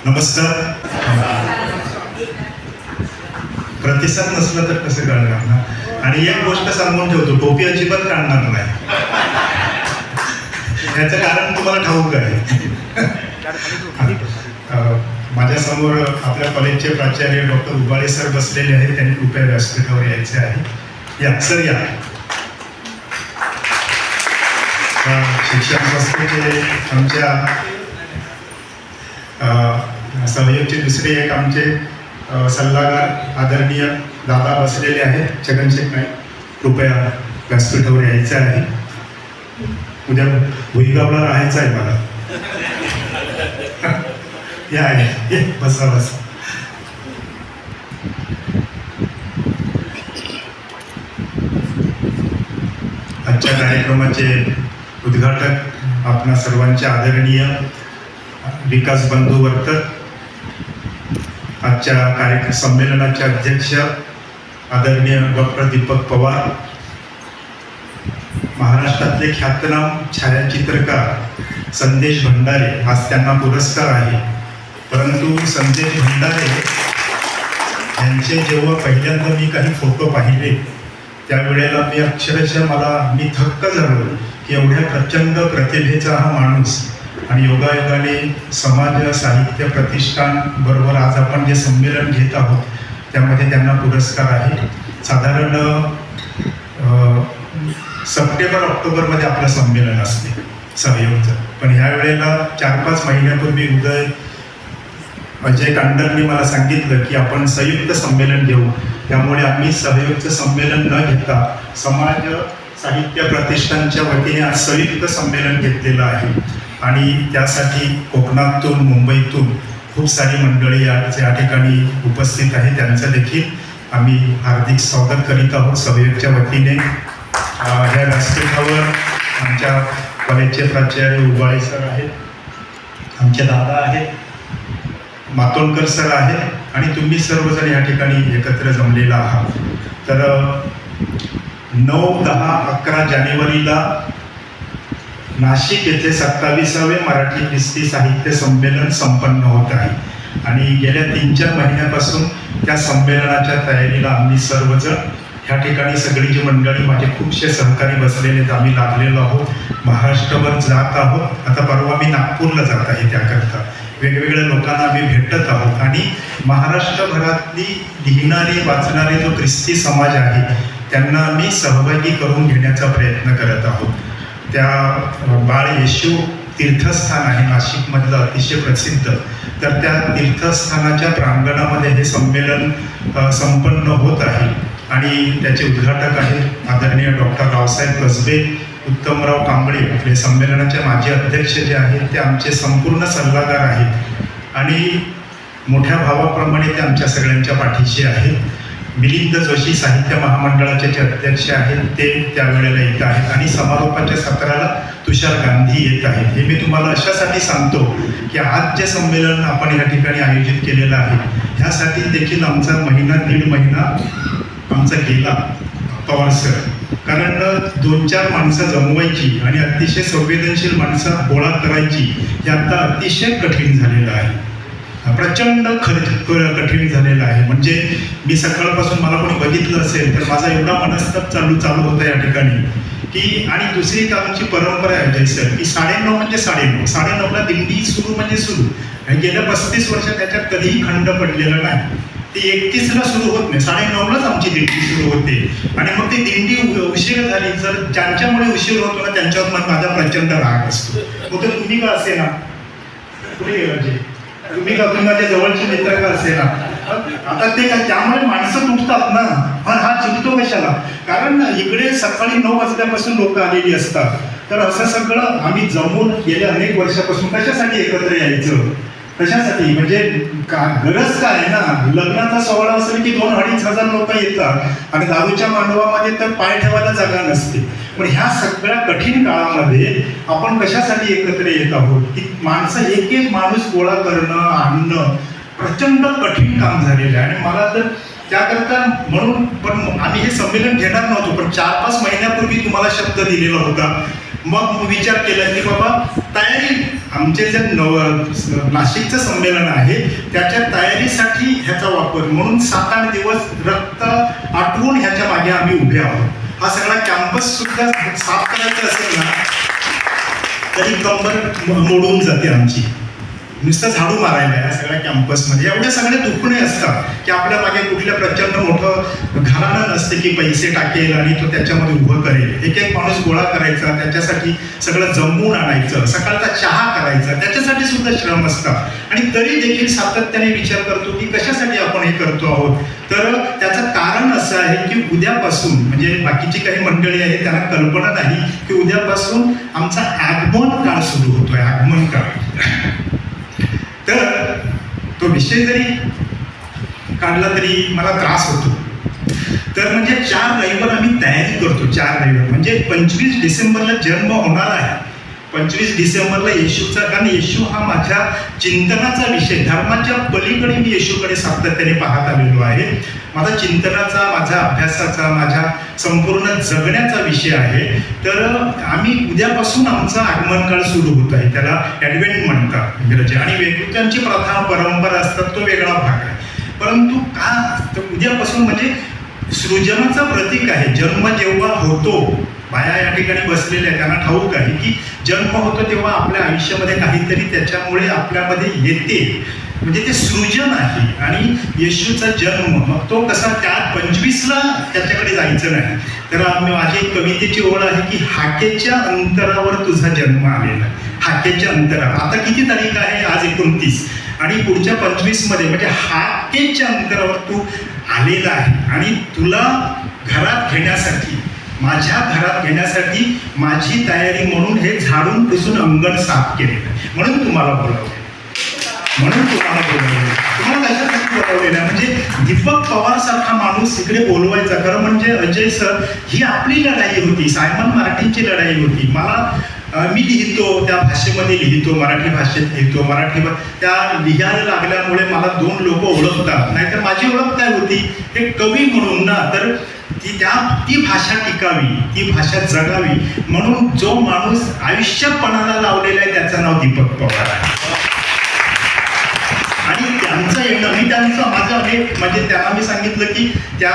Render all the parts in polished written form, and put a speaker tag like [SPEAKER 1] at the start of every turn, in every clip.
[SPEAKER 1] नमस्कार. प्रतिसाद नसला तर कसं कळणार ना. आणि एक गोष्ट सांगून ठेवतो, टोपी अजिबात काढणार नाही. याचं कारण तुम्हाला ठाऊक आहे. माझ्यासमोर आपल्या कॉलेजचे प्राचार्य डॉक्टर उबाळे सर बसलेले आहेत. त्यांनी कृपया व्यासपीठावर यायचे आहे. या सर या. शिक्षण संस्थेचे आमच्या सहयोगचे दुसरे एक आमचे सल्लागार आदरणीय दादा बसलेले आहेत. छगनशेठ नाईक, कृपया व्यासपीठावर यायचं आहे. उद्या भुईगावला राहायचं आहे मला. या बसा बसा. आजच्या कार्यक्रमाचे उद्घाटक आपणा सर्वांचे आदरणीय विकास बंधू वर्तक, आजच्या संमेलनाचे अध्यक्ष आदरणीय डॉक्टर दीपक पवार, महाराष्ट्रातले ख्यातनाम छायाचित्रकार संदेश भंडारे. आज त्यांना पुरस्कार आहे. परंतु संदेश भंडारे यांचे जेव्हा पहिल्यांदा मी काही फोटो पाहिले त्यावेळेला मी अक्षरशः मी थक्क झालो की एवढ्या प्रचंड प्रतिभेचा हा माणूस. आणि योगायोगाने समाज साहित्य प्रतिष्ठान बरोबर आज आपण जे संमेलन घेत आहोत त्यामध्ये त्यांना पुरस्कार आहे. साधारण सप्टेंबर-ऑक्टोबरमध्ये आपलं संमेलन असते सहयोगचं. पण ह्या वेळेला 4-5 महिन्यापूर्वी अजय कांडलनी मला सांगितलं की आपण संयुक्त संमेलन घेऊ. त्यामुळे आम्ही सहयोगचं संमेलन न घेता समाज साहित्य प्रतिष्ठानच्या वतीने आज संयुक्त संमेलन घेतलेलं आहे. आणि त्यासाठी कोकणातून, मुंबईतून खूप सारी मंडळी या ठिकाणी उपस्थित आहे. त्यांचं देखील आम्ही हार्दिक स्वागत करीत आहोत सहयोगच्या वतीने. ह्या व्यासपीठावर आमच्या कॉलेजचे प्राचार्य उबाळे सर आहेत, आमचे दादा आहेत, मातोंडकर सर आहेत आणि तुम्ही सर्वजण या ठिकाणी एकत्र जमलेला आहात. तर 9, 10, 11 जानेवारीला नाशिक येथे 27वे मराठी ख्रिस्ती साहित्य संमेलन संपन्न होत आहे. आणि गेल्या 3-4 महिन्यापासून त्या संमेलनाच्या तयारीला आम्ही सर्वजण ह्या ठिकाणी सगळी जी मंडळी, माझे खूपसे सहकारी बसलेले आहेत, आम्ही लागलेलो आहोत. महाराष्ट्रभर जात आहोत. आता परवा मी नागपूरला जात आहे. त्याकरता वेगवेगळ्या लोकांना आम्ही भेटत आहोत. आणि महाराष्ट्रभरातली लिहिणारी वाचणारी जो ख्रिस्ती समाज आहे त्यांना आम्ही सहभागी करून घेण्याचा प्रयत्न करत आहोत. त्या बाळ येशू तीर्थस्थान आहे नाशिकमधलं, अतिशय प्रसिद्ध. तर त्या तीर्थस्थानाच्या प्रांगणामध्ये हे संमेलन संपन्न होत आहे. आणि त्याचे उद्घाटक आहेत आदरणीय डॉक्टर रावसाहेब कसबे, उत्तमराव कांबळे. आपले संमेलनाचे माजी अध्यक्ष जे आहेत ते आमचे संपूर्ण सल्लागार आहेत. आणि मोठ्या भावाप्रमाणे ते आमच्या सगळ्यांच्या पाठीशी आहेत. मिलिंद जोशी साहित्य महामंडळाचे जे अध्यक्ष आहेत ते त्यावेळेला येत आहेत. आणि समारोपाच्या सत्राला तुषार गांधी येत आहेत. हे मी तुम्हाला अशासाठी सांगतो की आज जे संमेलन आपण या ठिकाणी आयोजित केलेलं आहे ह्यासाठी देखील आमचा 1.5 महिना आमचा गेला पवार सर. कारण 2-4 माणसं जमवायची आणि अतिशय संवेदनशील माणसं गोळा करायची हे आता अतिशय कठीण झालेलं आहे. प्रचंड कठीण झालेलं आहे. म्हणजे मी सकाळपासून, मला कोणी बघितलं असेल तर माझा एवढा मनस्ताप चालू होता या ठिकाणी की. आणि दुसरी एक आमची परंपरा आहे जयसर की 9:30 म्हणजे 9:30ला दिंडी सुरू म्हणजे सुरू. आणि गेल्या 35 वर्षात त्याच्यात कधीही खंड पडलेला नाही. ती 31ला सुरू होत नाही, 9:30लाच आमची दिंडी सुरू होते. आणि मग ती दिंडी उशीर झाली, जर ज्यांच्यामुळे उशीर होतो ना त्यांच्यावर माझा प्रचंड राग असतो. मग तर तुम्ही का असे ना, कुठे गेला तुम्ही का, तुम्ही माझ्या जवळचे मित्र का असे ना. आता ते काय, त्यामुळे माणसं तुटतात ना. पण हा चुकतो कशाला? कारण इकडे सकाळी 9 वाजल्यापासून लोक आलेली असतात. तर असं सगळं आम्ही जमून गेल्या अनेक वर्षापासून कशासाठी एकत्र यायचं, कशासाठी म्हणजे गरज काय आहे ना. लग्नाचा सोहळा असेल की 2-2.5 हजार लोक येतात आणि दारूच्या मांडवामध्ये तर पाय ठेवायला जागा नसते. पण ह्या सगळ्या कठीण काळामध्ये आपण कशासाठी एकत्र येत आहोत की माणसं एक माणूस गोळा करणं, आणणं प्रचंड कठीण काम झालेलं आहे. आणि मला तर त्याकरता म्हणून पण आम्ही हे संमेलन घेणार नव्हतो, पण 4-5 महिन्यापूर्वी तुम्हाला शब्द दिलेला होता. मग विचार केला की बाबा तयारी आमचे जे नाशिकचं संमेलन आहे त्याच्या तयारीसाठी ह्याचा वापर म्हणून 7-8 दिवस रक्त आटवून ह्याच्या मागे आम्ही उभे आहोत. हा सगळा कॅम्पस सुद्धा साफ करायचा असेल ना तरी कंबर मोडून जाते आमची. नुसतं झाडू मारायला या सगळ्या कॅम्पसमध्ये एवढे सगळे दुखणे असतात की आपल्या मागे कुठल्या प्रचंड मोठं घराणं नसते की पैसे टाकेल आणि तो त्याच्यामध्ये उभं करेल. एक एक माणूस गोळा करायचा, त्याच्यासाठी सगळं जमवून आणायचं, सकाळचा चहा करायचा, त्याच्यासाठी सुद्धा श्रम असतात. आणि तरी देखील सातत्याने विचार करतो की कशासाठी आपण हे करतो आहोत. तर त्याचं कारण असं आहे की उद्यापासून म्हणजे बाकीची काही मंडळी आहे त्यांना कल्पना नाही की उद्यापासून आमचा आगमन काळ सुरू होतोय. आगमन काळ तर तो विषय जरी काढला तरी मला त्रास होतो. तर म्हणजे 4 रविवार आम्ही तयारी करतो. 4 रविवार म्हणजे 25 डिसेंबरला जन्म होणार आहे. 25 डिसेंबरला येशूचा, कारण येशू हा माझ्या चिंतनाचा विषय, धर्माच्या पलीकडे मी येशूकडे सातत्याने पाहत आलेलो आहे. माझा चिंतनाचा, माझा अभ्यासाचा, माझ्या संपूर्ण जगण्याचा विषय आहे. तर आम्ही उद्यापासून आमचा आगमन काळ सुरू होत आहे. त्याला ॲडव्हेंट म्हणतात इंग्रजी. आणि वेगवेगळ्यांची प्रथा परंपरा असतात, तो वेगळा भाग आहे. परंतु का उद्यापासून म्हणजे सृजनाचं प्रतीक आहे. जन्म जेव्हा होतो, बाया या ठिकाणी बसलेल्या आहेत, त्यांना ठाऊक आहे की जन्म होतो तेव्हा आपल्या आयुष्यामध्ये काहीतरी त्याच्यामुळे आपल्यामध्ये येते, म्हणजे ते सृजन आहे. आणि येशूचा जन्म मग तो कसा, त्या 25ला त्याच्याकडे जायचं नाही. तर माझी एक कवितेची ओळ आहे की हाकेच्या अंतरावर तुझा जन्म आलेला. हाकेच्या अंतरावर आता किती तारीख आहे? आज 29. आणि पुढच्या 25 मध्ये म्हणजे हाकेच्या अंतरावर तू आलेला आहे. आणि तुला घरात घेण्यासाठी, माझ्या घरात घेण्यासाठी माझी तयारी म्हणून हे झाडून पुसून अंगण साफ केलेलं आहे. म्हणून तुम्हाला बोलावलं, तुम्हाला कशासाठी बोलावलेलं आहे? म्हणजे दीपक पवार सारखा माणूस इकडे बोलवायचा. खरं म्हणजे अजय सर, ही आपली लढाई होती, सायमन मार्टिनची लढाई होती. मी लिहितो, त्या भाषेमध्ये लिहितो, मराठी भाषेत लिहितो. त्या लिहायला लागल्यामुळे मला 2 लोक ओळखतात. नाहीतर माझी ओळख काय होती, ते कवी म्हणून ना. तर ती भाषा टिकावी, ती भाषा जगावी म्हणून जो माणूस आयुष्यपणाला लावलेला आहे त्याचं नाव दीपक पवार आहे. आणि त्यांचं येणं, मी त्यांचं माझं अनेक म्हणजे त्यांना मी सांगितलं की त्या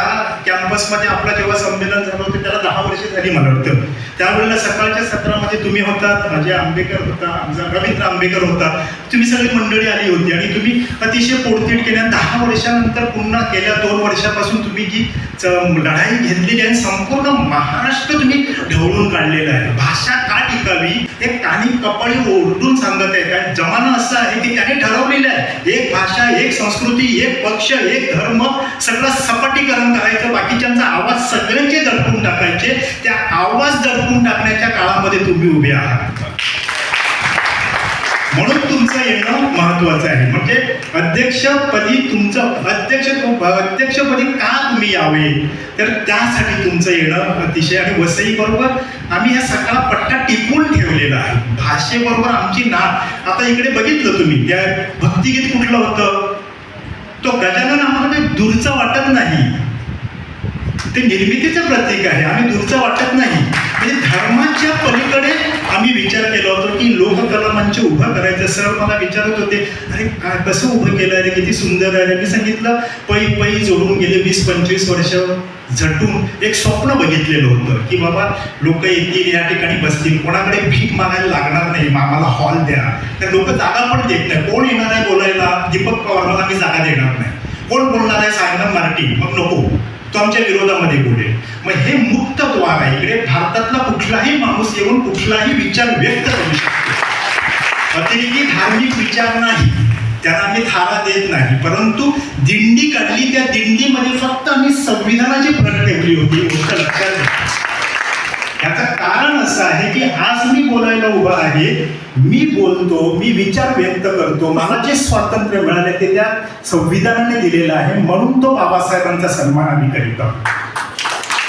[SPEAKER 1] कॅम्पसमध्ये आपलं जेव्हा संमेलन झालं होतं त्याला 10 वर्ष झाली मला वाटतं. त्यावेळेला सकाळच्या सत्रामध्ये तुम्ही होतात, अजय आंबेकर होता, आमचा रवींद्र आंबेकर होता, तुम्ही सगळी मंडळी आली होती. आणि तुम्ही अतिशय पोटतीड केल्या. 10 वर्षानंतर पुन्हा गेल्या 2 वर्षापासून तुम्ही जी लढाई घेतलेली आहे, संपूर्ण महाराष्ट्र तुम्ही ढवळून काढलेला आहे. भाषा का टिकावी हे कानी कपाळी ओरडून सांगत आहे. कारण जमाना असा आहे की त्याने ठरवलेलं आहे, एक भाषा, एक संस्कृती, एक पक्ष, एक धर्म, सगळं सपाटीकरण करायचं, बाकीच्यांचा आवाज सगळ्यांचे दडपून टाकायचे. त्या आवाज दडपून टाकण्याच्या काळामध्ये तुम्ही उभे आहात. म्हणून तुमचं येणं महत्वाचं आहे. म्हणजे अध्यक्षपदी का तुम्ही यावे, तर त्यासाठी तुमचं येणं अतिशय. आणि वसई बरोबर आम्ही हा सगळा पट्टा टिपून ठेवलेला आहे. भाषेबरोबर आमची नाळ. आता इकडे बघितलं तुम्ही, त्या भक्तिगीत कुठलं होतं, तो गजानन आम्हाला काही दूरचा वाटत नाही, ते निर्मितीचं प्रतीक आहे. आम्ही दूरचं वाटत नाही. म्हणजे धर्माच्या पलीकडे आम्ही विचार केला होता की लोककला मंच उभं करायचं. सर मला विचारत होते, अरे काय कसं उभं केलं रे, किती सुंदर आहे. मी सांगितलं, पै जोडून गेले 20-25 वर्ष झटून एक स्वप्न बघितलेलं होतं की बाबा लोक येतील, या ठिकाणी बसतील, कोणाकडे भीक मागायला लागणार नाही, आम्हाला हॉल द्या. तर लोक जागा पण देत नाही. कोण येणार आहे बोलायला? दीपक पवार, मला मी जागा देणार नाही. कोण बोलणार आहे? सायमन मार्टिन, मग नको, तो आमच्या विरोधामध्ये बोलेल. मग हे मुक्त द्वार आहे. इकडे भारतातला कुठलाही माणूस येऊन कुठलाही विचार व्यक्त करू शकतो. अतिरेकी धार्मिक विचार नाही, त्यांना आम्ही थारा देत नाही. परंतु दिंडी काढली, त्या दिंडीमध्ये फक्त आम्ही संविधानाची प्रत ठेवली होती. गोष्ट लक्षात घ्या. याचं कारण असं आहे की आज मी बोलायला उभा आहे, मी बोलतो, मी विचार व्यक्त करतो. मला जे स्वातंत्र्य मिळाले ते त्या संविधानाने दिलेलं आहे. म्हणून तो बाबासाहेबांचा सन्मान आम्ही करीत आहोत,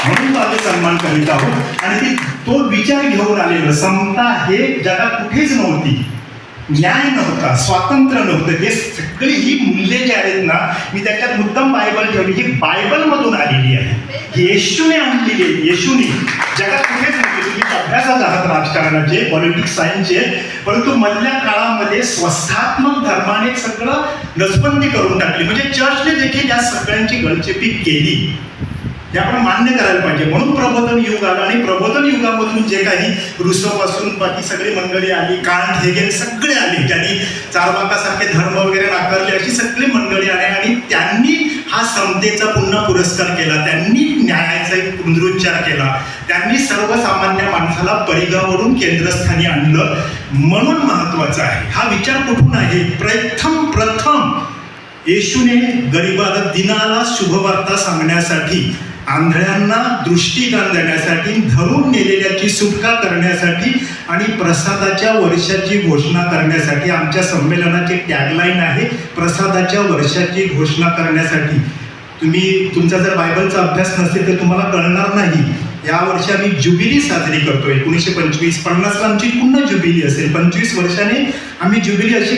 [SPEAKER 1] म्हणून तो आम्ही सन्मान करीत आहोत. आणि तो विचार घेऊन आलेलं समता हे जगात कुठेच नव्हती. न्याय नव्हता, स्वातंत्र्य नव्हतं. हे सगळी ही मूल्ये जी आहेत ना, मी त्याच्यात मुद्दाम बायबल ठेवली, ही बायबलमधून आलेली आहे, येशूने आणलेली आहे. येशूने जगात कुठेच नव्हते. तुम्ही अभ्यासात आहात राजकारणाचे, पॉलिटिक्स सायन्सचे, परंतु मधल्या काळामध्ये स्वस्थात्मक धर्माने सगळं नसबंदी करून टाकली. म्हणजे चर्चने देखील या सगळ्यांची गळचेपी केली. हे आपण मान्य करायला पाहिजे. म्हणून प्रबोधन युग आलं, आणि प्रबोधन युगामधून जे काही रुसोपासून बाकी सगळी मंडळी आली, कांट, हेगेल सगळे आले, ज्यांनी चारबाकासारखे धर्म वगैरे नाकारले, अशी सगळी मंडळी आली आणि त्यांनी हा समतेचा पुन्हा पुरस्कार केला, त्यांनी न्यायाचा एक पुनरुच्चार केला, त्यांनी सर्वसामान्य माणसाला परिघावरून केंद्रस्थानी आणलं. म्हणून महत्वाचं आहे हा विचार कुठून आहे. प्रथम येशूने गरिबाला, दिनाला शुभवार्ता सांगण्यासाठी, आंधळ्यांना दृष्टीदान देण्यासाठी, धरून नेलेल्याची सुटका करण्यासाठी आणि प्रसादाच्या वर्षाची घोषणा करण्यासाठी. आमच्या संमेलनाची टॅगलाईन आहे प्रसादाच्या वर्षाची घोषणा करण्यासाठी. तुमचा जर बायबलचा अभ्यास नसेल तर तुम्हाला कळणार नाही. यावर्षी आम्ही ज्युबिली साजरी करतो. 1925 50ला आमची पुन्हा ज्युबिली असेल. 25 वर्षाने आम्ही ज्युबिली अशी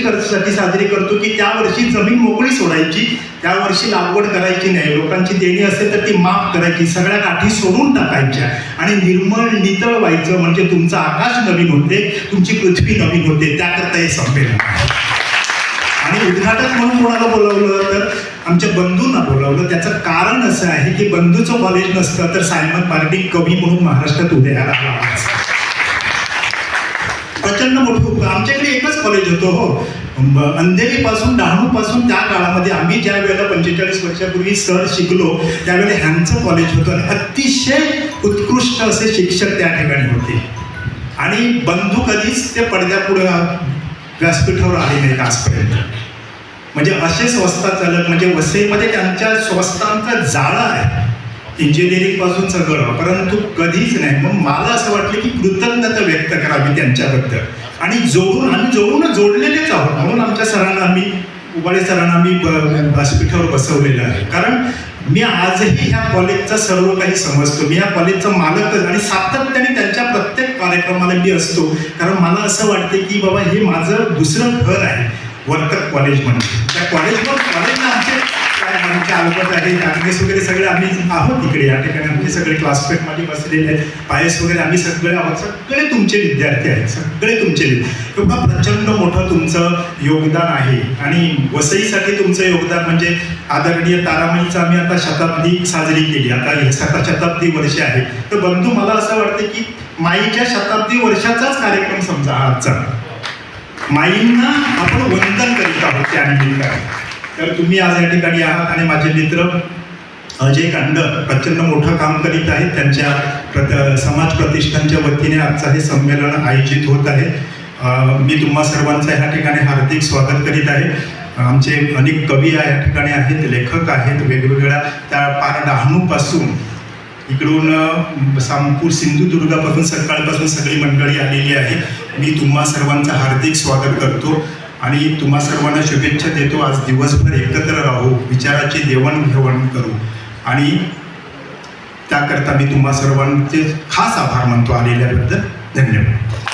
[SPEAKER 1] साजरी करतो की त्या वर्षी जमीन मोकळी सोडायची, त्या वर्षी लागवड करायची नाही, लोकांची देणी असेल तर ती माफ करायची, सगळ्या गाठी सोडून टाकायच्या आणि निर्मळ नितळ व्हायचं. म्हणजे तुमचं आकाश नवीन होते, तुमची पृथ्वी नवीन होते. त्याकरता हे संमेलन. आणि उद्घाटक म्हणून कोणाला बोलावलं तर आमच्या बंधूंना बोलावलं. त्याचं कारण असं आहे की बंधूचं कॉलेज नसतं तर सायमन पार्टी कवी म्हणून महाराष्ट्रात उदयाला आला. प्रचंड मोठं. आमच्याकडे एकच कॉलेज होतं हो, अंधेरीपासून डहाणूपासून. त्या काळामध्ये आम्ही ज्या वेळेला 45 वर्षापूर्वी सर शिकलो त्यावेळेला ह्यांचं कॉलेज होतं आणि अतिशय उत्कृष्ट असे शिक्षक त्या ठिकाणी होते. आणि बंधू कधीच ते पडद्यापुढे व्यासपीठावर आले नाहीत आजपर्यंत. म्हणजे असे स्वस्तात चालत, म्हणजे वसईमध्ये त्यांच्या स्वस्तांचं जाळं आहे, इंजिनिअरिंग पासून सगळं, परंतु कधीच नाही. मग मला असं वाटलं की कृतज्ञता व्यक्त करावी त्यांच्याबद्दल. आणि आम्ही जोडलेलेच आहोत. म्हणून आमच्या सरांना आम्ही, उबाळे सरांना आम्ही व्यासपीठावर बसवलेलं आहे. कारण मी आजही ह्या कॉलेजचं सर्व काही समजतो. मी या कॉलेजचा मालकच, आणि सातत्याने त्यांच्या प्रत्येक कार्यक्रमाला मी असतो. कारण मला असं वाटते की बाबा हे माझं दुसरं घर आहे, वर्तक कॉलेज म्हणून. त्या कॉलेजला आमचे आलबत आहे, अग्नेस वगैरे सगळे आम्ही आहोत इकडे. या ठिकाणी आमचे सगळे क्लासमेट माझे बसलेले आहेत, पायस वगैरे आम्ही सगळे आहोत. सगळे तुमचे विद्यार्थी आहेत, सगळे तुमचे. एवढं प्रचंड मोठं तुमचं योगदान आहे. आणि वसईसाठी तुमचं योगदान म्हणजे आदरणीय तारामणीचं आम्ही आता शताब्दी साजरी केली. आता शताब्दी वर्ष आहे. तर बंधू मला असं वाटतं की माईच्या शताब्दी वर्षाचाच कार्यक्रम समजा आजचा. माईंना आपण वंदन करीत आहोत त्या निमित्ताने. तर तुम्ही आज या ठिकाणी आहात आणि माझे मित्र अजय कांड प्रचंड मोठं काम करीत आहेत. त्यांच्या समाज प्रतिष्ठानच्या वतीने आजचं हे संमेलन आयोजित होत आहे. मी तुम्हा सर्वांचं ह्या ठिकाणी हार्दिक स्वागत करीत आहे. आमचे अनेक कवी या ठिकाणी आहेत, लेखक आहेत, वेगवेगळ्या त्या पार डहाणूपासून इकडून सामपूर सिंधुदुर्गापासून सकाळपासून सगळी मंडळी आलेली आहे. मी तुम्हा सर्वांचं हार्दिक स्वागत करतो आणि तुम्हा सर्वांना शुभेच्छा देतो. आज दिवसभर एकत्र राहू, विचाराची देवाणघेवाण करू, आणि त्याकरता मी तुम्हा सर्वांचे खास आभार मानतो आलेल्याबद्दल. धन्यवाद.